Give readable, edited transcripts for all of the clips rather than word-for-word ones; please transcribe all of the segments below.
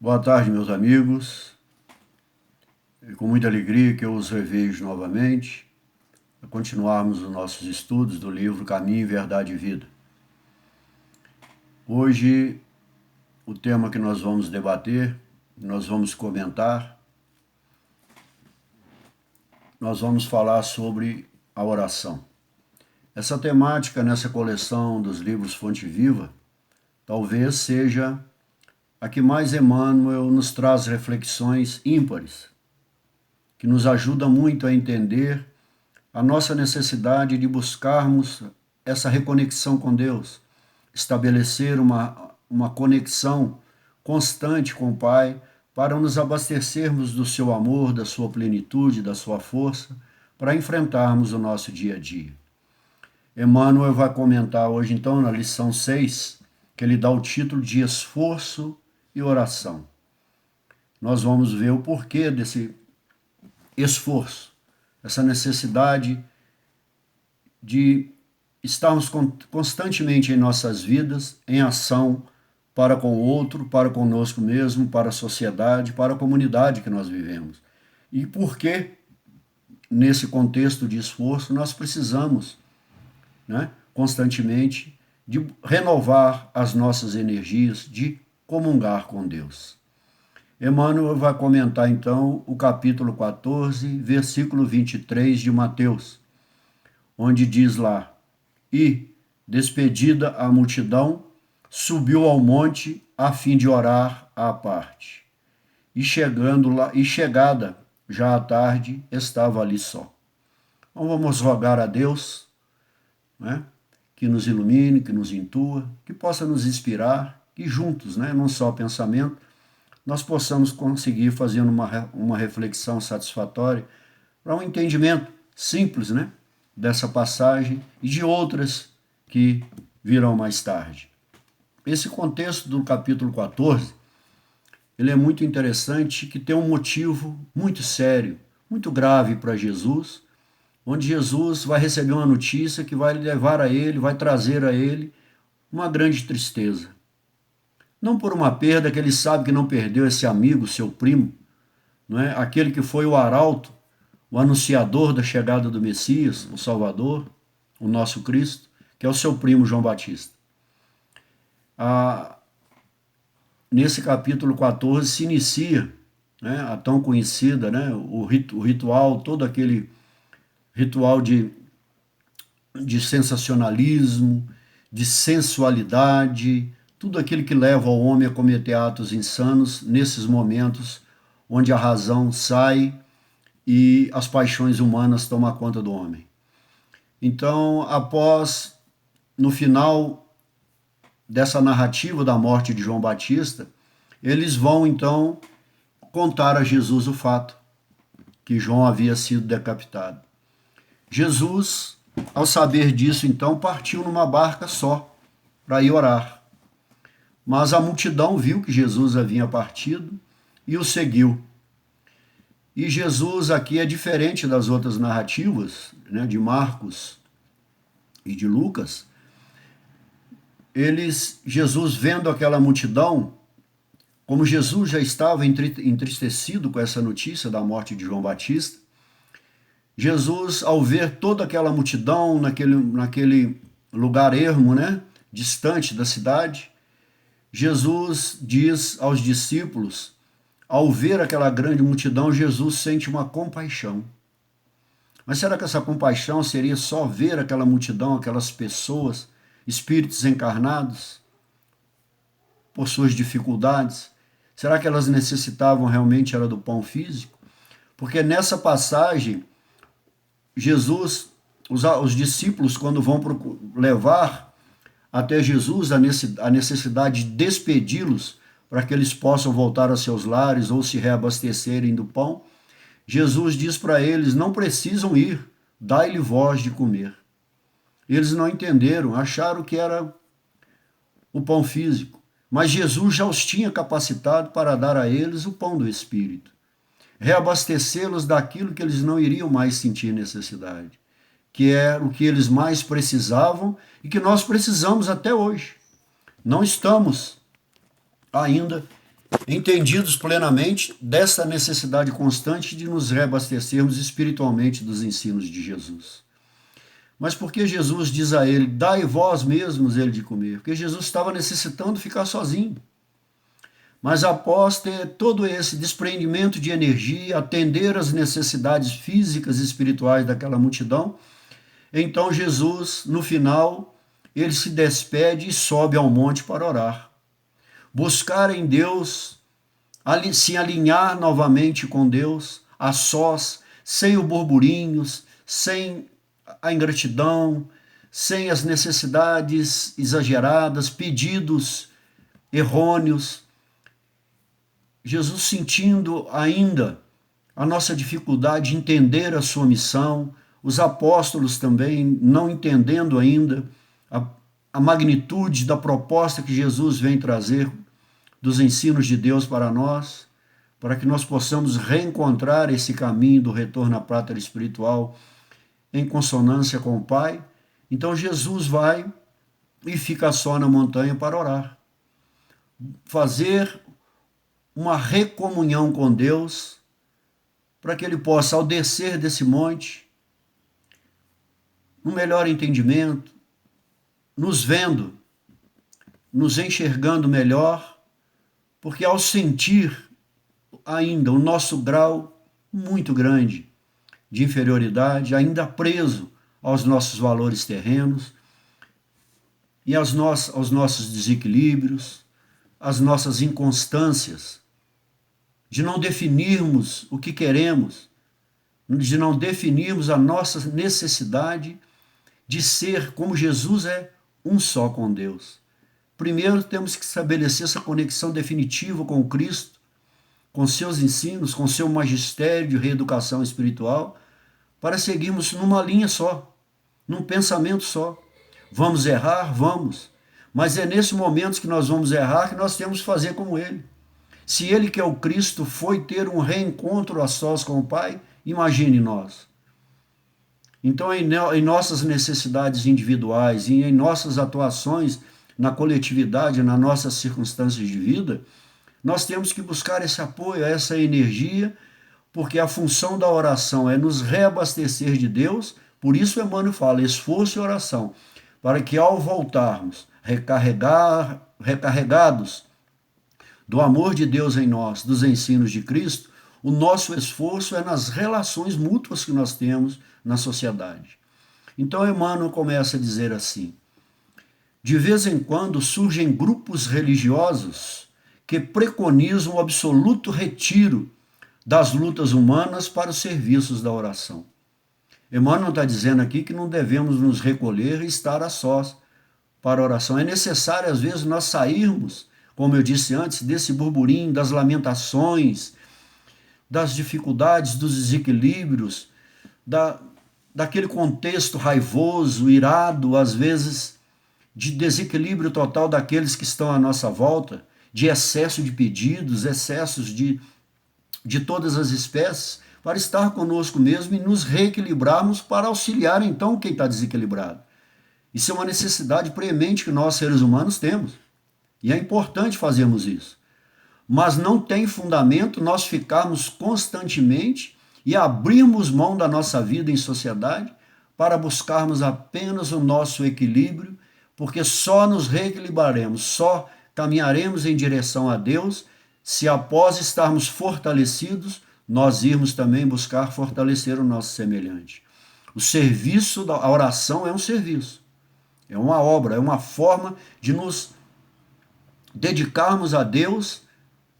Boa tarde, meus amigos. É com muita alegria que eu os revejo novamente, para continuarmos os nossos estudos do livro Caminho, Verdade e Vida. Hoje, o tema que nós vamos debater, nós vamos comentar, nós vamos falar sobre a oração. Essa temática nessa coleção dos livros Fonte Viva, talvez seja a que mais Emmanuel nos traz reflexões ímpares, que nos ajuda muito a entender a nossa necessidade de buscarmos essa reconexão com Deus, estabelecer uma conexão constante com o Pai, para nos abastecermos do seu amor, da sua plenitude, da sua força, para enfrentarmos o nosso dia a dia. Emmanuel vai comentar hoje, então, na lição 6, que ele dá o título de Esforço e Oração. Nós vamos ver o porquê desse esforço, essa necessidade de estarmos constantemente em nossas vidas em ação para com o outro, para conosco mesmo, para a sociedade, para a comunidade que nós vivemos. E por que, nesse contexto de esforço, nós precisamos, constantemente de renovar as nossas energias, de comungar com Deus. Emmanuel vai comentar então o capítulo 14, versículo 23 de Mateus, onde diz lá: E, despedida a multidão, subiu ao monte a fim de orar à parte. E chegada já à tarde, estava ali só. Então vamos rogar a Deus, que nos ilumine, que nos intua, que possa nos inspirar, que juntos, num só pensamento, nós possamos conseguir fazer uma reflexão satisfatória para um entendimento simples, dessa passagem e de outras que virão mais tarde. Esse contexto do capítulo 14, ele é muito interessante, que tem um motivo muito sério, muito grave para Jesus, onde Jesus vai receber uma notícia que vai levar a ele, vai trazer a ele uma grande tristeza. Não por uma perda que ele sabe que não perdeu esse amigo, seu primo, aquele que foi o arauto, o anunciador da chegada do Messias, o Salvador, o nosso Cristo, que é o seu primo João Batista. Nesse capítulo 14 se inicia a tão conhecida, o ritual, todo aquele ritual de sensacionalismo, de sensualidade, tudo aquilo que leva o homem a cometer atos insanos nesses momentos onde a razão sai e as paixões humanas tomam conta do homem. Então, no final dessa narrativa da morte de João Batista, eles vão então contar a Jesus o fato que João havia sido decapitado. Jesus, ao saber disso, então, partiu numa barca só para ir orar. Mas a multidão viu que Jesus havia partido e o seguiu. E Jesus aqui é diferente das outras narrativas, de Marcos e de Lucas. Jesus vendo aquela multidão, como Jesus já estava entristecido com essa notícia da morte de João Batista, Jesus, ao ver toda aquela multidão naquele lugar ermo, distante da cidade, Jesus diz aos discípulos, ao ver aquela grande multidão, Jesus sente uma compaixão. Mas será que essa compaixão seria só ver aquela multidão, aquelas pessoas, espíritos encarnados, por suas dificuldades? Será que elas necessitavam realmente era do pão físico? Porque nessa passagem, Jesus, os discípulos, quando vão levar até Jesus a necessidade de despedi-los para que eles possam voltar a seus lares ou se reabastecerem do pão, Jesus diz para eles: não precisam ir, dai-lhe vós de comer. Eles não entenderam, acharam que era o pão físico, mas Jesus já os tinha capacitado para dar a eles o pão do Espírito, reabastecê-los daquilo que eles não iriam mais sentir necessidade, que é o que eles mais precisavam e que nós precisamos até hoje. Não estamos ainda entendidos plenamente dessa necessidade constante de nos reabastecermos espiritualmente dos ensinos de Jesus. Mas por que Jesus diz a ele, dai vós mesmos ele de comer? Porque Jesus estava necessitando ficar sozinho. Mas após ter todo esse desprendimento de energia, atender às necessidades físicas e espirituais daquela multidão, então Jesus, no final, ele se despede e sobe ao monte para orar. Buscar em Deus, se alinhar novamente com Deus, a sós, sem o burburinhos, sem a ingratidão, sem as necessidades exageradas, pedidos errôneos. Jesus sentindo ainda a nossa dificuldade de entender a sua missão, os apóstolos também não entendendo ainda a magnitude da proposta que Jesus vem trazer dos ensinos de Deus para nós, para que nós possamos reencontrar esse caminho do retorno à pátria espiritual em consonância com o Pai. Então Jesus vai e fica só na montanha para orar. Fazer uma recomunhão com Deus, para que ele possa, ao descer desse monte, um melhor entendimento, nos vendo, nos enxergando melhor, porque ao sentir ainda o nosso grau muito grande de inferioridade, ainda preso aos nossos valores terrenos e aos nossos desequilíbrios, às nossas inconstâncias, de não definirmos o que queremos, de não definirmos a nossa necessidade de ser como Jesus é, um só com Deus. Primeiro temos que estabelecer essa conexão definitiva com o Cristo, com seus ensinos, com seu magistério de reeducação espiritual, para seguirmos numa linha só, num pensamento só. Vamos errar? Vamos. Mas é nesse momento que nós vamos errar que nós temos que fazer como ele. Se ele, que é o Cristo, foi ter um reencontro a sós com o Pai, imagine nós. Então, em nossas necessidades individuais e em nossas atuações na coletividade, nas nossas circunstâncias de vida, nós temos que buscar esse apoio, essa energia, porque a função da oração é nos reabastecer de Deus. Por isso Emmanuel fala, esforço e oração, para que ao voltarmos recarregados do amor de Deus em nós, dos ensinos de Cristo, o nosso esforço é nas relações mútuas que nós temos na sociedade. Então Emmanuel começa a dizer assim, de vez em quando surgem grupos religiosos que preconizam o absoluto retiro das lutas humanas para os serviços da oração. Emmanuel está dizendo aqui que não devemos nos recolher e estar a sós para a oração. É necessário, às vezes, nós sairmos, como eu disse antes, desse burburinho, das lamentações, das dificuldades, dos desequilíbrios, daquele contexto raivoso, irado, às vezes, de desequilíbrio total daqueles que estão à nossa volta, de excesso de pedidos, excessos de todas as espécies, para estar conosco mesmo e nos reequilibrarmos para auxiliar, então, quem está desequilibrado. Isso é uma necessidade premente que nós, seres humanos, temos. E é importante fazermos isso. Mas não tem fundamento nós ficarmos constantemente e abrirmos mão da nossa vida em sociedade para buscarmos apenas o nosso equilíbrio, porque só nos reequilibraremos, só caminharemos em direção a Deus se após estarmos fortalecidos, nós irmos também buscar fortalecer o nosso semelhante. O serviço da oração é um serviço, é uma obra, é uma forma de nos dedicarmos a Deus,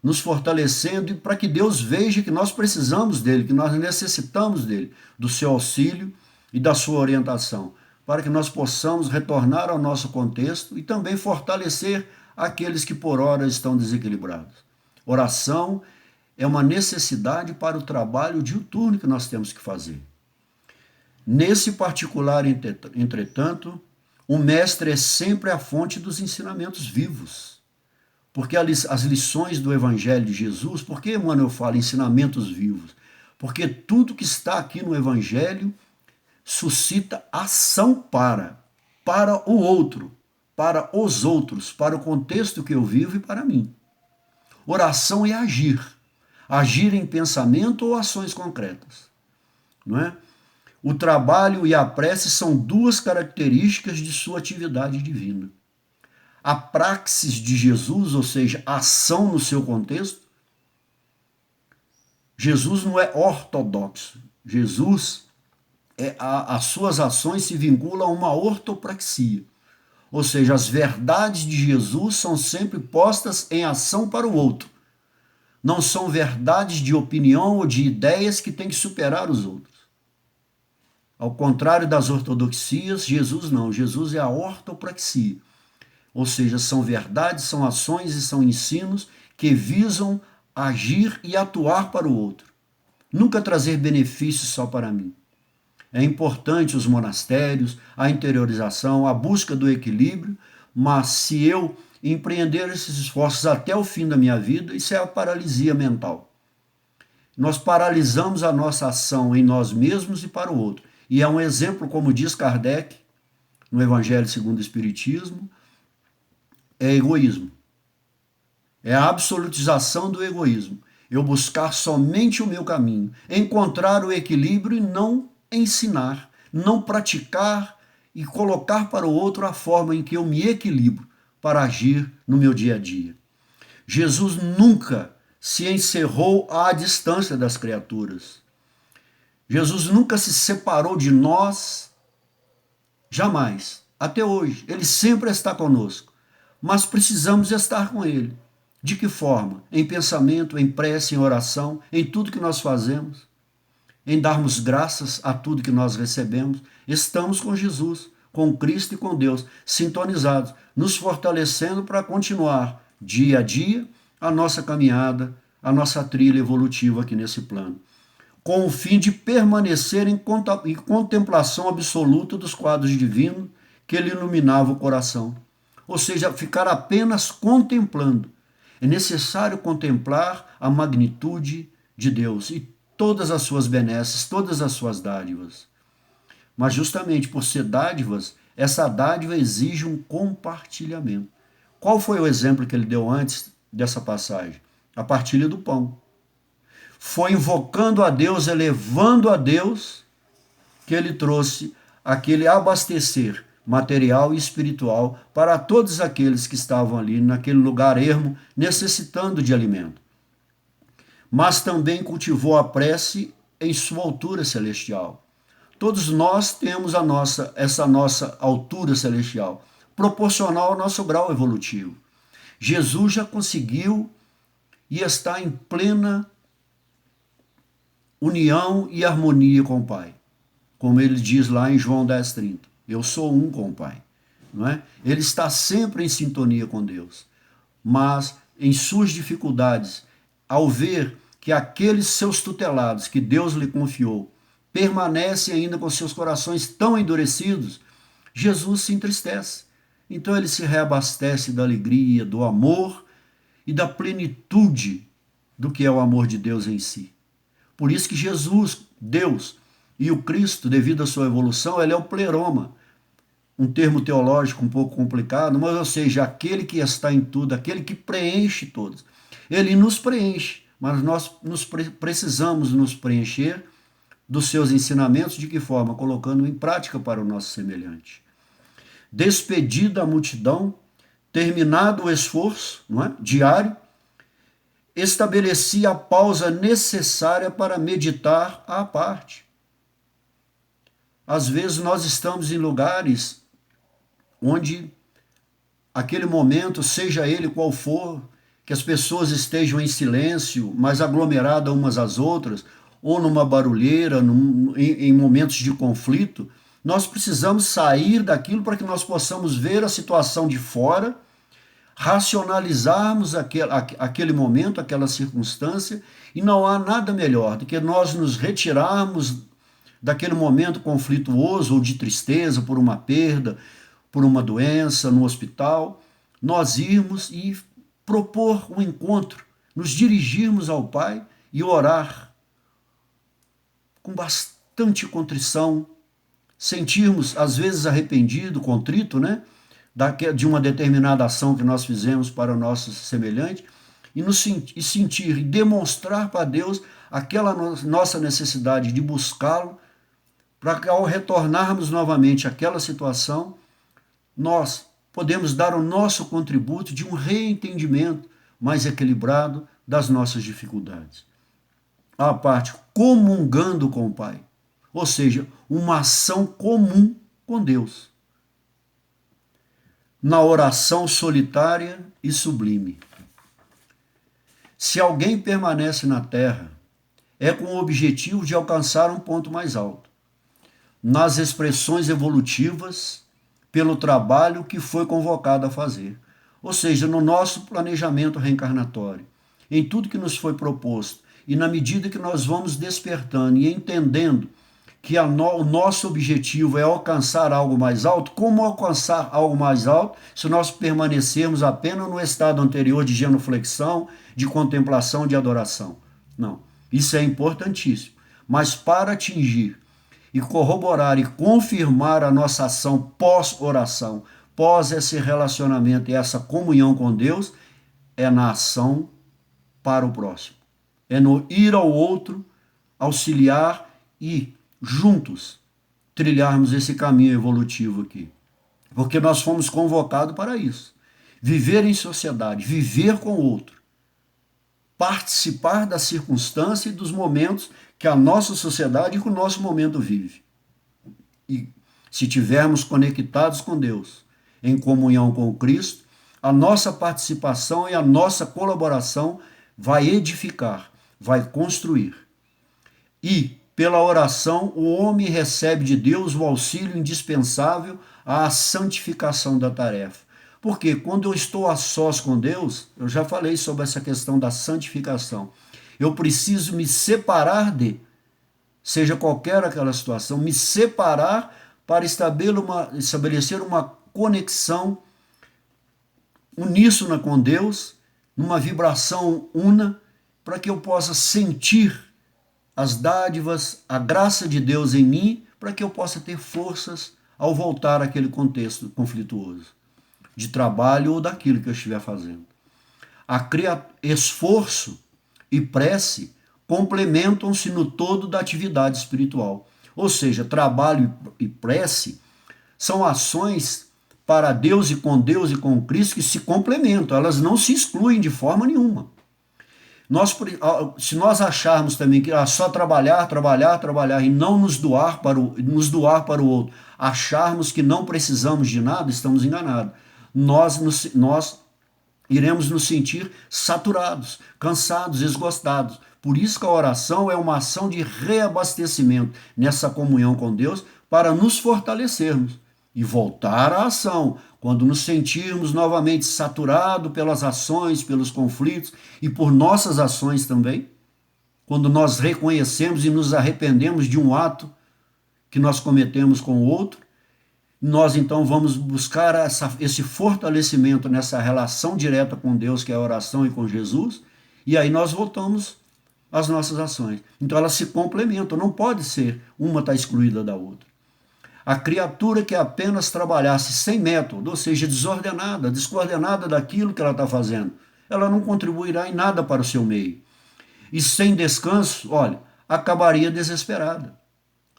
nos fortalecendo, e para que Deus veja que nós precisamos dele, que nós necessitamos dele, do seu auxílio e da sua orientação, para que nós possamos retornar ao nosso contexto e também fortalecer aqueles que por hora estão desequilibrados. Oração é uma necessidade para o trabalho diuturno que nós temos que fazer. Nesse particular, entretanto, o mestre é sempre a fonte dos ensinamentos vivos. Porque as lições do Evangelho de Jesus, por que Emmanuel fala ensinamentos vivos? Porque tudo que está aqui no Evangelho suscita ação para o outro, para os outros, para o contexto que eu vivo e para mim. Oração é agir. Agir em pensamento ou ações concretas. Não é? O trabalho e a prece são duas características de sua atividade divina. A praxis de Jesus, ou seja, a ação no seu contexto, Jesus não é ortodoxo. Jesus, as suas ações se vinculam a uma ortopraxia. Ou seja, as verdades de Jesus são sempre postas em ação para o outro. Não são verdades de opinião ou de ideias que têm que superar os outros. Ao contrário das ortodoxias, Jesus não. Jesus é a ortopraxia. Ou seja, são verdades, são ações e são ensinos que visam agir e atuar para o outro. Nunca trazer benefícios só para mim. É importante os monastérios, a interiorização, a busca do equilíbrio, mas se eu empreender esses esforços até o fim da minha vida, isso é a paralisia mental. Nós paralisamos a nossa ação em nós mesmos e para o outro. E é um exemplo, como diz Kardec, no Evangelho segundo o Espiritismo, é egoísmo. É a absolutização do egoísmo. Eu buscar somente o meu caminho, encontrar o equilíbrio e não ensinar, não praticar e colocar para o outro a forma em que eu me equilibro para agir no meu dia a dia. Jesus nunca se encerrou à distância das criaturas. Jesus nunca se separou de nós, jamais, até hoje. Ele sempre está conosco, mas precisamos estar com ele. De que forma? Em pensamento, em prece, em oração, em tudo que nós fazemos, em darmos graças a tudo que nós recebemos. Estamos com Jesus, com Cristo e com Deus, sintonizados, nos fortalecendo para continuar dia a dia a nossa caminhada, a nossa trilha evolutiva aqui nesse plano, com o fim de permanecer em contemplação absoluta dos quadros divinos que ele iluminava o coração. Ou seja, ficar apenas contemplando. É necessário contemplar a magnitude de Deus e todas as suas benesses, todas as suas dádivas. Mas justamente por ser dádivas, essa dádiva exige um compartilhamento. Qual foi o exemplo que ele deu antes dessa passagem? A partilha do pão. Foi invocando a Deus, elevando a Deus, que ele trouxe aquele abastecer material e espiritual para todos aqueles que estavam ali naquele lugar ermo, necessitando de alimento. Mas também cultivou a prece em sua altura celestial. Todos nós temos essa nossa altura celestial, proporcional ao nosso grau evolutivo. Jesus já conseguiu e está em plena união e harmonia com o Pai. Como ele diz lá em João 10,30. Eu sou um com o Pai. Não é? Ele está sempre em sintonia com Deus. Mas em suas dificuldades, ao ver que aqueles seus tutelados que Deus lhe confiou permanecem ainda com seus corações tão endurecidos, Jesus se entristece. Então ele se reabastece da alegria, do amor e da plenitude do que é o amor de Deus em si. Por isso que Jesus, Deus e o Cristo, devido à sua evolução, ele é o pleroma. Um termo teológico um pouco complicado, mas ou seja, aquele que está em tudo, aquele que preenche todos. Ele nos preenche, mas nós precisamos nos preencher dos seus ensinamentos. De que forma? Colocando em prática para o nosso semelhante. Despedida a multidão, terminado o esforço, não é? Diário, estabelecia a pausa necessária para meditar à parte. Às vezes nós estamos em lugares onde aquele momento, seja ele qual for, que as pessoas estejam em silêncio, mas aglomeradas umas às outras, ou numa barulheira, em momentos de conflito, nós precisamos sair daquilo para que nós possamos ver a situação de fora, racionalizarmos aquele momento, aquela circunstância, e não há nada melhor do que nós nos retirarmos daquele momento conflituoso ou de tristeza por uma perda, por uma doença no hospital, nós irmos e propor um encontro, nos dirigirmos ao Pai e orar com bastante contrição, sentirmos, às vezes, arrependido, contrito, né? De uma determinada ação que nós fizemos para o nosso semelhante, e sentir e demonstrar para Deus aquela nossa necessidade de buscá-lo, para que ao retornarmos novamente àquela situação, nós podemos dar o nosso contributo de um reentendimento mais equilibrado das nossas dificuldades. A parte comungando com o Pai, ou seja, uma ação comum com Deus. Na oração solitária e sublime. Se alguém permanece na terra, é com o objetivo de alcançar um ponto mais alto. Nas expressões evolutivas, pelo trabalho que foi convocado a fazer. Ou seja, no nosso planejamento reencarnatório, em tudo que nos foi proposto, e na medida que nós vamos despertando e entendendo que o nosso objetivo é alcançar algo mais alto, como alcançar algo mais alto se nós permanecermos apenas no estado anterior de genuflexão, de contemplação, de adoração? Não, isso é importantíssimo. Mas para atingir e corroborar e confirmar a nossa ação pós-oração, pós esse relacionamento e essa comunhão com Deus, é na ação para o próximo. É no ir ao outro, auxiliar e juntos trilharmos esse caminho evolutivo aqui. Porque nós fomos convocados para isso. Viver em sociedade, viver com o outro. Participar da circunstância e dos momentos que a nossa sociedade e que o nosso momento vive. E se tivermos conectados com Deus, em comunhão com Cristo, a nossa participação e a nossa colaboração vai edificar, vai construir. E, pela oração, o homem recebe de Deus o auxílio indispensável à santificação da tarefa. Porque quando eu estou a sós com Deus, eu já falei sobre essa questão da santificação. Eu preciso me separar seja qualquer aquela situação, me separar para estabelecer uma conexão uníssona com Deus, numa vibração una, para que eu possa sentir as dádivas, a graça de Deus em mim, para que eu possa ter forças ao voltar àquele contexto conflituoso, de trabalho ou daquilo que eu estiver fazendo. Esforço e prece complementam-se no todo da atividade espiritual. Ou seja, trabalho e prece são ações para Deus e com Cristo que se complementam, elas não se excluem de forma nenhuma. Se nós acharmos também que só trabalhar e não nos doar para o outro, acharmos que não precisamos de nada, estamos enganados. Nós iremos nos sentir saturados, cansados, esgotados. Por isso que a oração é uma ação de reabastecimento nessa comunhão com Deus para nos fortalecermos e voltar à ação quando nos sentirmos novamente saturados pelas ações, pelos conflitos e por nossas ações também, quando nós reconhecemos e nos arrependemos de um ato que nós cometemos com o outro, nós então vamos buscar esse fortalecimento nessa relação direta com Deus, que é a oração e com Jesus, e aí nós voltamos às nossas ações. Então elas se complementam, não pode ser uma estar excluída da outra. A criatura que apenas trabalhasse sem método, ou seja, desordenada, descoordenada daquilo que ela está fazendo, ela não contribuirá em nada para o seu meio. E sem descanso, olha, acabaria desesperada.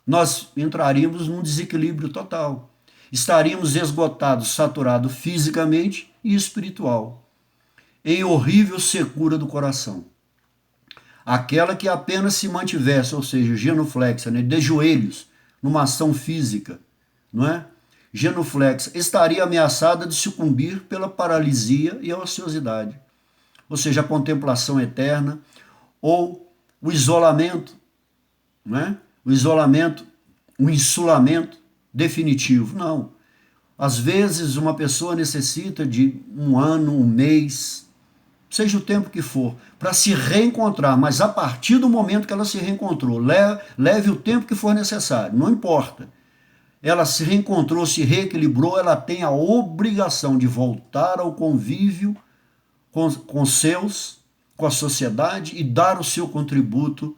Nós entraríamos num desequilíbrio total. Estaríamos esgotados, saturados fisicamente e espiritual, em horrível secura do coração. Aquela que apenas se mantivesse, ou seja, genuflexa, de joelhos, numa ação física, não é? Genuflexa, estaria ameaçada de sucumbir pela paralisia e a ociosidade. Ou seja, a contemplação eterna ou o isolamento, não é? O isolamento, o insulamento definitivo. Não. Às vezes uma pessoa necessita de um ano, um mês, seja o tempo que for, para se reencontrar, mas a partir do momento que ela se reencontrou, leve o tempo que for necessário, não importa. Ela se reencontrou, se reequilibrou, ela tem a obrigação de voltar ao convívio com a sociedade e dar o seu contributo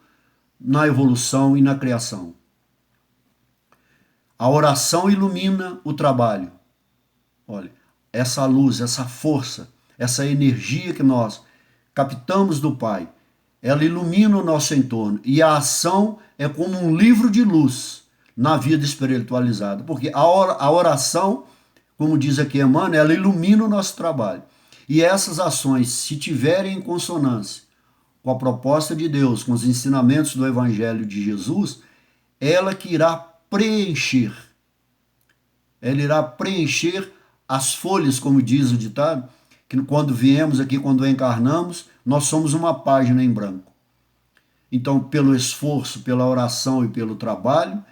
na evolução e na criação. A oração ilumina o trabalho. Olha, essa luz, essa força, essa energia que nós captamos do Pai, ela ilumina o nosso entorno. E a ação é como um livro de luz na vida espiritualizada. Porque a oração, como diz aqui Emmanuel, ela ilumina o nosso trabalho. E essas ações, se tiverem em consonância com a proposta de Deus, com os ensinamentos do Evangelho de Jesus, ela que irá preencher. Ela irá preencher as folhas, como diz o ditado, que quando viemos aqui, quando encarnamos, nós somos uma página em branco. Então, pelo esforço, pela oração e pelo trabalho,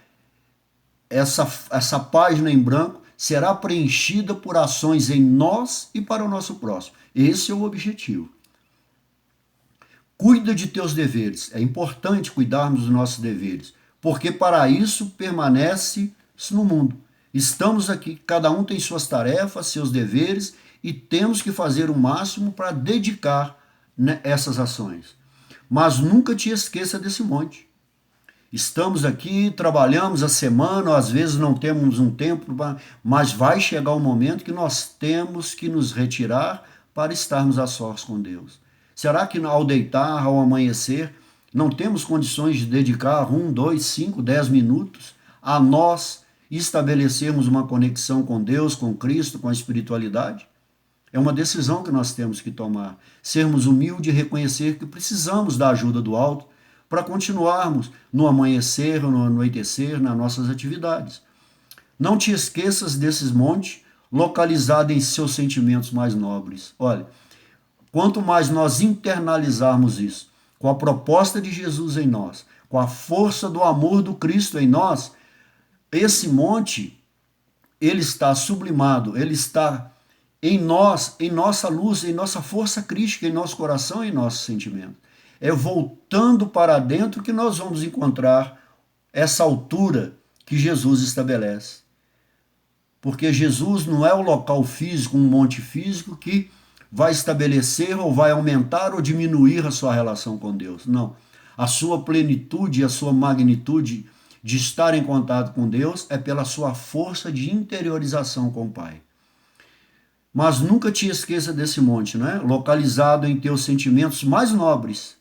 essa página em branco será preenchida por ações em nós e para o nosso próximo. Esse é o objetivo. Cuida de teus deveres. É importante cuidarmos dos nossos deveres, porque para isso permanece no mundo. Estamos aqui, cada um tem suas tarefas, seus deveres, e temos que fazer o máximo para dedicar essas ações. Mas nunca te esqueça desse monte. Estamos aqui, trabalhamos a semana, às vezes não temos um tempo, mas vai chegar o momento que nós temos que nos retirar para estarmos a sós com Deus. Será que ao deitar, ao amanhecer, não temos condições de dedicar 1, 2, 5, 10 minutos a nós e estabelecermos uma conexão com Deus, com Cristo, com a espiritualidade? É uma decisão que nós temos que tomar. Sermos humildes e reconhecer que precisamos da ajuda do alto para continuarmos no amanhecer ou no anoitecer nas nossas atividades. Não te esqueças desses montes localizados em seus sentimentos mais nobres. Olha, quanto mais nós internalizarmos isso, com a proposta de Jesus em nós, com a força do amor do Cristo em nós, esse monte, ele está sublimado, ele está em nós, em nossa luz, em nossa força crística, em nosso coração e em nosso sentimento. É voltando para dentro que nós vamos encontrar essa altura que Jesus estabelece. Porque Jesus não é o local físico, um monte físico que vai estabelecer ou vai aumentar ou diminuir a sua relação com Deus. Não. A sua plenitude, a sua magnitude de estar em contato com Deus é pela sua força de interiorização com o Pai. Mas nunca te esqueça desse monte, né? Localizado em teus sentimentos mais nobres.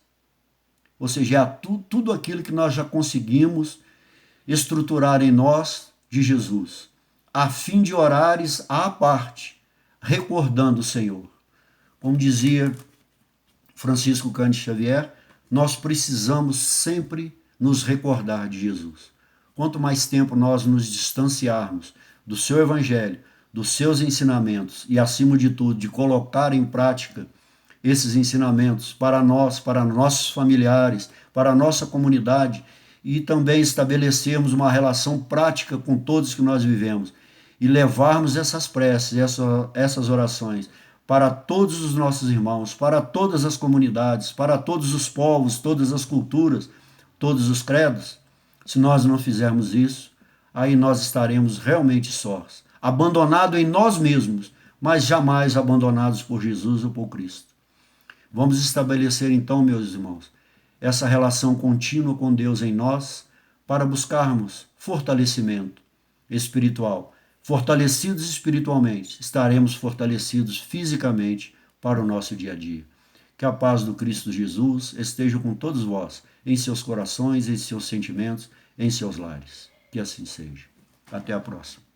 Ou seja, é tudo aquilo que nós já conseguimos estruturar em nós de Jesus, a fim de orares à parte, recordando o Senhor. Como dizia Francisco Cândido Xavier, nós precisamos sempre nos recordar de Jesus. Quanto mais tempo nós nos distanciarmos do seu evangelho, dos seus ensinamentos e, acima de tudo, de colocar em prática esses ensinamentos para nós, para nossos familiares, para a nossa comunidade e também estabelecermos uma relação prática com todos que nós vivemos e levarmos essas preces, essas orações para todos os nossos irmãos, para todas as comunidades, para todos os povos, todas as culturas, todos os credos. Se nós não fizermos isso, aí nós estaremos realmente sós, abandonados em nós mesmos, mas jamais abandonados por Jesus ou por Cristo. Vamos estabelecer então, meus irmãos, essa relação contínua com Deus em nós para buscarmos fortalecimento espiritual. Fortalecidos espiritualmente, estaremos fortalecidos fisicamente para o nosso dia a dia. Que a paz do Cristo Jesus esteja com todos vós, em seus corações, em seus sentimentos, em seus lares. Que assim seja. Até a próxima.